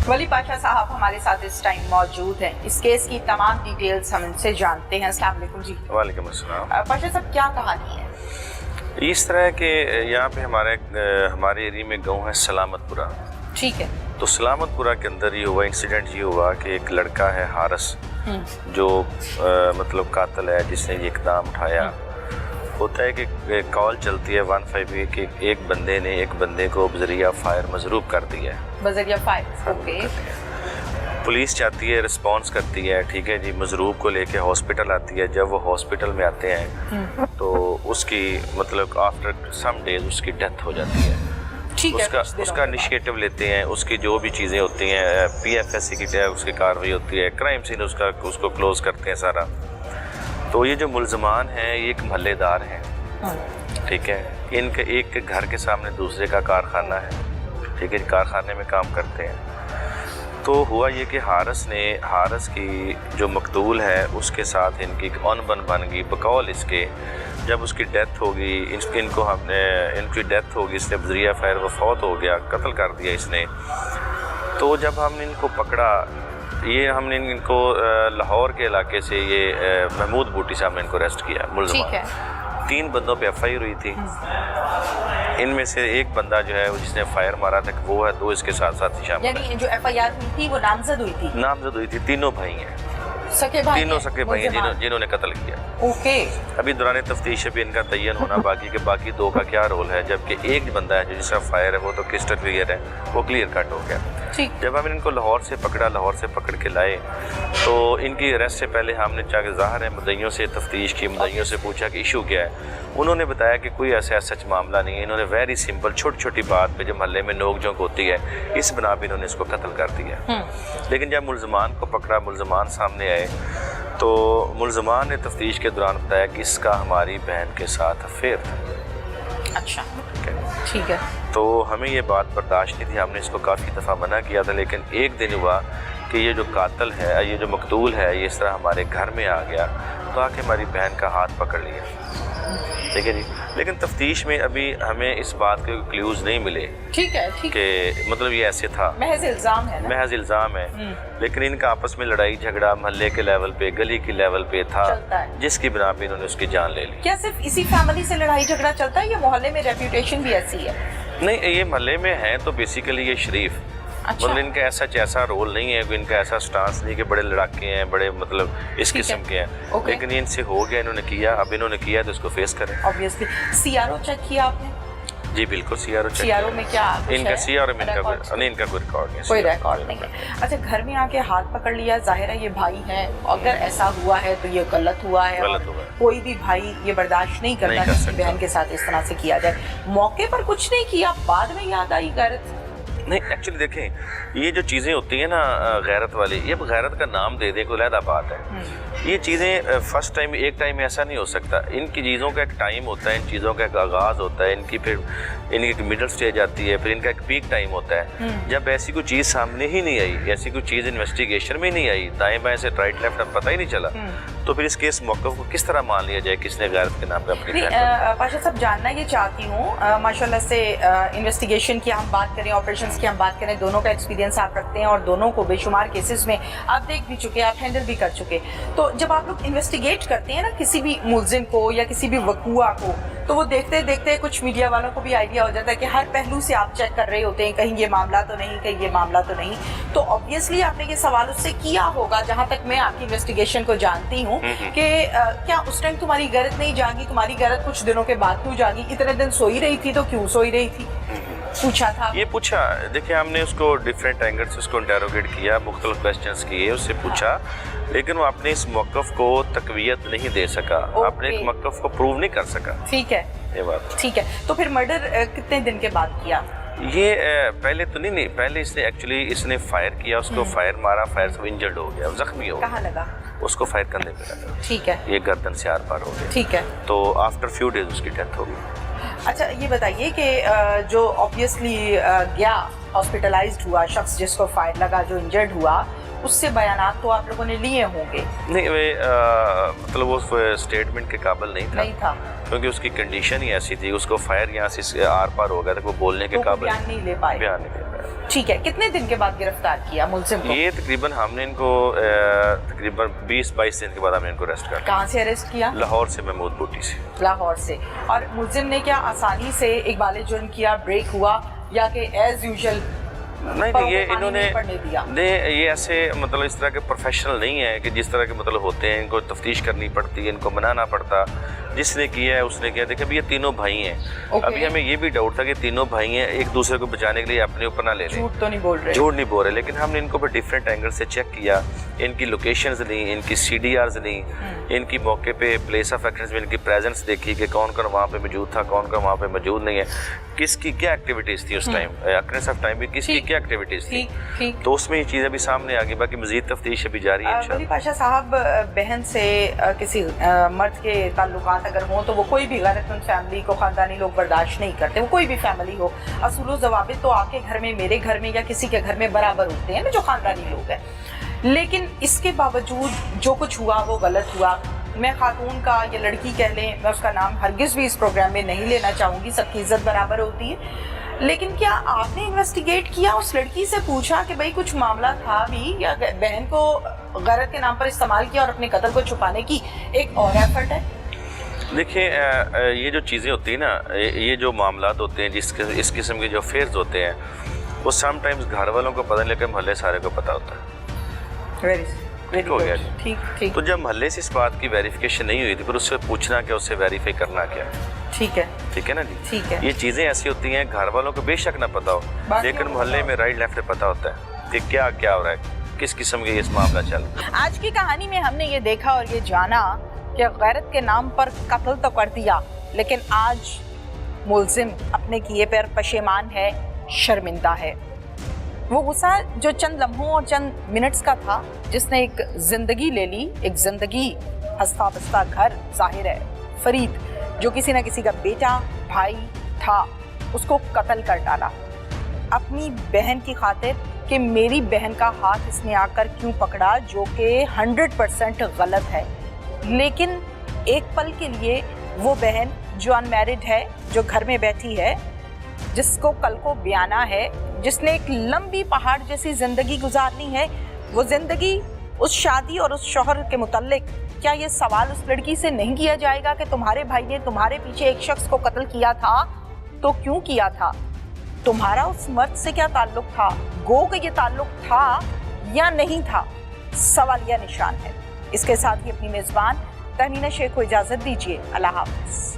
वली पाशा साहब हमारे साथ इस टाइम मौजूद हैं। इस केस की तमाम डिटेल्स हम इनसे जानते हैं। अस्सलाम वालेकुम जी। वालेकुम अस्सलाम। पाशा साहब क्या कहानी है? इस तरह के यहाँ पे हमारे एरिया में गाँव है सलामतपुरा। ठीक है। तो सलामतपुरा के अंदर ये हुआ इंसिडेंट, ये हुआ कि एक लड़का है हारिस जो मतलब कातिल है, जिसने ये इक़दाम उठाया। होता है कि कॉल चलती है 158 कि एक बंदे ने एक बंदे को बज़रिया फायर मजरूब कर दिया है। बज़रिया फायर, ओके। पुलिस जाती है, रिस्पांस करती है, ठीक है जी, मजरूब को लेके हॉस्पिटल आती है। जब वो हॉस्पिटल में आते हैं तो उसकी मतलब आफ्टर सम डेज उसकी डेथ हो जाती है। उसका इनिशिएटिव लेते हैं, उसकी जो भी चीज़ें होती हैं PFSC की उसकी कार्रवाई होती है, क्राइम सीन उसको क्लोज़ करते हैं सारा। तो ये जो मुल्ज़मान हैं ये एक महल्लेदार हैं, ठीक है। इनके एक के घर के सामने दूसरे का कारखाना है, ठीक है, कारखाने में काम करते हैं। तो हुआ ये कि हारिस की जो मकतूल है उसके साथ इनकी अनबन बन गई बकौल इसके। जब उसकी डेथ होगी, इनकी डेथ होगी, इसने बज़रिया फायर वो फौत हो गया, कत्ल कर दिया इसने। तो जब हमने इनको पकड़ा, हमने इनको लाहौर के इलाके से ये महमूद बूटी साहब ने इनको अरेस्ट किया मुल्ज़मान। 3 बंदों पे FIR हुई थी। इनमें से एक बंदा जो है जिसने फायर मारा था वो है, 2 इसके साथ साथ शामिल। यानी जो FIR हुई थी वो नामजद हुई थी। तीनों भाई हैं, तीनों सके भाई हैं जिन्होंने कत्ल किया। ओके। अभी दौरान तफ्तीश भी इनका तयन होना बाकी के बाकी 2 का क्या रोल है, जबकि एक बंदा है जो जिसका फायर है वो तो क्रिस्टल क्लियर है, वो क्लियर कट हो गया। जब हमने इनको लाहौर से पकड़ के लाए तो इनकी अरेस्ट से पहले हमने चाहे ज़ाहिर है मुद्दइयों से तफ्तीश की, मुद्दइयों से पूछा कि इशू क्या है। उन्होंने बताया कि कोई ऐसा सच मामला नहीं है। इन्होंने वेरी सिंपल छोटी छोटी बात पे जो महल्ले में नोक झोंक होती है इस बना पर इन्होंने इसको कत्ल कर दिया। लेकिन जब मुल्ज़मान को पकड़ा, मुल्ज़मान सामने आए तो मुल्ज़मान ने तफ्तीश के दौरान बताया कि इसका हमारी बहन के साथ अफेयर था। अच्छा, ठीक है। तो हमें ये बात बर्दाश्त नहीं थी, हमने इसको काफ़ी दफ़ा मना किया था। लेकिन एक दिन हुआ कि ये जो कातिल है, ये जो मकतूल है, ये इस तरह हमारे घर में आ गया तो आके हमारी बहन का हाथ पकड़ लिया, ठीक है जी। लेकिन तफ्तीश में अभी हमें इस बात के क्लूज नहीं मिले, ठीक है, कि मतलब ये ऐसे था, महज इल्ज़ाम है। लेकिन इनका आपस में लड़ाई झगड़ा महल्ले के लेवल पे, गली के लेवल पे था, जिसकी बिना पे इन्होंने उसकी जान ले ली। क्या सिर्फ इसी फैमिली से लड़ाई झगड़ा चलता है या मोहल्ले में रेप्यूटेशन भी ऐसी है? नहीं, ये महल्ले में है तो बेसिकली ये शरीफ। अच्छा। मतलब इनका ऐसा रोल नहीं है, इनका ऐसा स्टांस नहीं कि बड़े लड़ाके हैं, बड़े मतलब इस किस्म के हैं। लेकिन ये इनसे हो गया, इन्होंने किया, अब इन्होंने किया तो इसको फेस करें। ऑब्वियसली। CRO चेक किया आपने? जी बिल्कुल, CRO में क्या इनका CRO में इनका कोई रिकॉर्ड नहीं है। कोई रिकॉर्ड नहीं है। अच्छा, घर में आके हाथ पकड़ लिया, जाहिर है ये भाई है, अगर ऐसा हुआ है तो ये गलत हुआ है। कोई भी भाई ये बर्दाश्त नहीं करता कि उसकी बहन के साथ इस तरह से किया जाए। मौके पर कुछ नहीं किया, बाद में याद आई गैरत? नहीं, एक्चुअली देखें, ये जो चीज़ें होती हैं ना गैरत वाली, ये गैरत का नाम दे दें कोई अलग बात है। ये चीज़ें फर्स्ट टाइम एक टाइम ऐसा नहीं हो सकता। इनकी चीज़ों का एक टाइम होता है, इन चीज़ों का एक आगाज़ होता है, इनकी एक मिडिल स्टेज आती है, फिर इनका एक पीक टाइम होता है। जब ऐसी कोई चीज़ सामने ही नहीं आई, ऐसी कोई चीज़ इन्वेस्टिगेशन में नहीं आई, दाएं बाएं से राइट लेफ्ट अब पता ही नहीं चला, तो फिर इस केस मौक़िफ़ को किस तरह मान लिया जाए किसने गैरत के नाम पे अपनी पाशा साहब जानना ये चाहती हूँ, माशाल्लाह से इन्वेस्टिगेशन की हम बात करें, ऑपरेशंस की हम बात करें, दोनों का एक्सपीरियंस आप रखते हैं और दोनों को बेशुमार केसेस में आप देख भी चुके, आप हैंडल भी कर चुके। तो जब आप लोग इन्वेस्टिगेट करते हैं ना किसी भी मुल्जिम को या किसी भी वकूआ को, तो वो देखते देखते कुछ मीडिया वालों को भी आइडिया हो जाता है कि हर पहलू से आप चेक कर रहे होते हैं, कहीं ये मामला तो नहीं, कहीं ये मामला तो नहीं। तो ऑब्वियसली आपने ये सवाल उससे किया होगा, जहाँ तक मैं आपकी इन्वेस्टिगेशन को जानती हूँ, कि क्या उस टाइम तुम्हारी गैरत नहीं जागी, तुम्हारी गैरत कुछ दिनों के बाद क्यों जागी, इतने दिन सोई रही थी तो क्यों सोई रही थी? पूछा था ये पूछा। देखिए, हमने उसको डिफरेंट एंगल से उसको इंटेरोगेट किया, मुख्तलिफ क्वेश्चंस किए, उससे पूछा, लेकिन वो अपने इस मौक़िफ़ को तक़वियत नहीं दे सका, अपने एक मौक़िफ़ को प्रूव नहीं कर सका। ठीक है, ये बात ठीक है। तो फिर मर्डर कितने दिन के बाद किया? ये पहले तो नहीं, पहले इसने फायर किया, उसको फायर मारा, फायर से इंजर्ड हो गया, जख्मी हो गया। कहाँ लगा? उसको फायर करने पे लगा। ठीक है। ये गर्दन से आर पार हो गया। ठीक है। तो आफ्टर फ्यू डेज उसकी डेथ हो गई। अच्छा, ये बताइए कि जो ऑब्वियसली गया हॉस्पिटलाइज्ड हुआ शख्स जिसको फायर लगा, जो इंजर्ड हुआ, उससे बयानात तो आप लोगों ने लिए होंगे? नहीं, मतलब वो स्टेटमेंट के काबिल नहीं था। کیونکہ اس کی کنڈیشن ہی ایسی تھی, اس کو فائر یہاں سے آر پار ہو گیا تھا, وہ بولنے کے قابل بیان نہیں لے پائے. بیان نہیں لے پائے. ٹھیک ہے, کتنے دن کے بعد گرفتار کیا ملزم کو؟ یہ تقریباً ہم نے ان کو تقریباً 20-22 دن کے بعد ہم نے ان کو اریسٹ کر لیا. کہاں سے اریسٹ کیا؟ لاہور سے, محمود بوٹی سے. لاہور سے. اور ملزم نے کیا آسانی سے اقبال جرم کیا, بریک ہوا, یا کہ ایز یوزول نہیں, یہ انہوں نے یہ ایسے مطلب اس طرح کے پروفیشنل نہیں ہے کہ جس طرح کے مطلب ہوتے ہیں, ان کو تفتیش کرنی پڑتی ہے, ان کو منانا پڑتا. جس نے کیا ہے اس نے کیا. دیکھیں ابھی یہ تینوں بھائی ہیں, ابھی ہمیں یہ بھی ڈاؤٹ تھا کہ تینوں بھائی ہیں, ایک دوسرے کو بچانے کے لیے اپنے اوپر نہ لے لیں. جھوٹ تو نہیں بول رہے, جھوٹ نہیں بول رہے, لیکن ہم نے ان کو پھر ڈفرینٹ اینگل سے چیک کیا, ان کی لوکیشنز لیں, ان کی CDRs لیں, ان کی موقع پہ پلیس آف ایکشنز میں ان کی پریزنس دیکھی کہ کون کون وہاں پہ موجود تھا, کون کون وہاں پہ موجود نہیں ہے, کس کی کیا ایکٹیویٹیز تھی اس ٹائم, اکرنس آف ٹائم بھی کس کی کیا ایکٹیویٹیز تھی. تو اس میں یہ چیزیں بھی سامنے آ گئی. باقی مزید تفتیش ابھی جاری ہے. ولی پاشا صاحب, بہن سے کسی مرد کے تعلقات اگر ہوں تو وہ کوئی بھی غیرت مند فیملی کو خاندانی لوگ برداشت نہیں کرتے. وہ کوئی بھی فیملی ہو, اصول و ضوابط تو آپ کے گھر میں, میرے گھر میں, یا کسی کے گھر میں برابر ہوتے ہیں نا, جو خاندانی لوگ ہیں. لیکن اس کے باوجود جو کچھ ہوا وہ غلط ہوا. میں خاتون کا یا لڑکی کہہ لیں, میں اس کا نام ہرگز بھی اس پروگرام میں نہیں لینا چاہوں گی, سب کی عزت برابر ہوتی ہے. لیکن کیا آپ نے انویسٹیگیٹ کیا, اس لڑکی سے پوچھا کہ بھئی کچھ معاملہ تھا بھی, یا بہن کو غیرت کے نام پر استعمال کیا اور اپنے قتل کو چھپانے کی ایک اور ایفرٹ ہے؟ دیکھیں یہ جو چیزیں ہوتی ہیں نا, یہ جو معاملات ہوتے ہیں, اس قسم کے جو افیئرز ہوتے ہیں, وہ سم ٹائمز گھر والوں کو پتہ نہیں, لیکن محلے سارے کو پتہ ہوتا ہے. ٹھیک ہو گیا جی. ٹھیک. تو جب محلے سے اس بات کی ویریفیکیشن نہیں ہوئی تھی, پھر اس سے پوچھنا کہ اس سے ویریفائی کرنا کیا. ٹھیک ہے نا جی. ٹھیک ہے. یہ چیزیں ایسی ہوتی ہیں گھر والوں کو بے شک نہ پتہ ہو, لیکن محلے میں رائٹ لیفٹ پتہ ہوتا ہے کہ کیا ہو رہا ہے, کس قسم کے اس معاملہ چل رہا ہے. آج کی کہانی میں ہم نے یہ دیکھا اور یہ جانا کہ غیرت کے نام پر قتل تو کر دیا, لیکن آج ملزم اپنے کیے پر پشیمان ہے, شرمندہ ہے. وہ غصہ جو چند لمحوں اور چند منٹس کا تھا, جس نے ایک زندگی لے لی, ایک زندگی ہستا بستا گھر ظاہر ہے. فرید جو کسی نہ کسی کا بیٹا بھائی تھا, اس کو قتل کر ڈالا اپنی بہن کی خاطر کہ میری بہن کا ہاتھ اس نے آ کر کیوں پکڑا, جو کہ 100% غلط ہے. لیکن ایک پل کے لیے وہ بہن جو انمیرڈ ہے, جو گھر میں بیٹھی ہے, جس کو کل کو بیانا ہے, جس نے ایک لمبی پہاڑ جیسی زندگی گزارنی ہے, وہ زندگی, اس شادی اور اس شوہر کے متعلق کیا یہ سوال اس لڑکی سے نہیں کیا جائے گا کہ تمہارے بھائی نے تمہارے پیچھے ایک شخص کو قتل کیا تھا تو کیوں کیا تھا, تمہارا اس مرد سے کیا تعلق تھا, گو کہ یہ تعلق تھا یا نہیں تھا, سوالیہ نشان ہے. اس کے ساتھ ہی اپنی میزبان تہمینہ شیخ کو اجازت دیجیے. اللہ حافظ.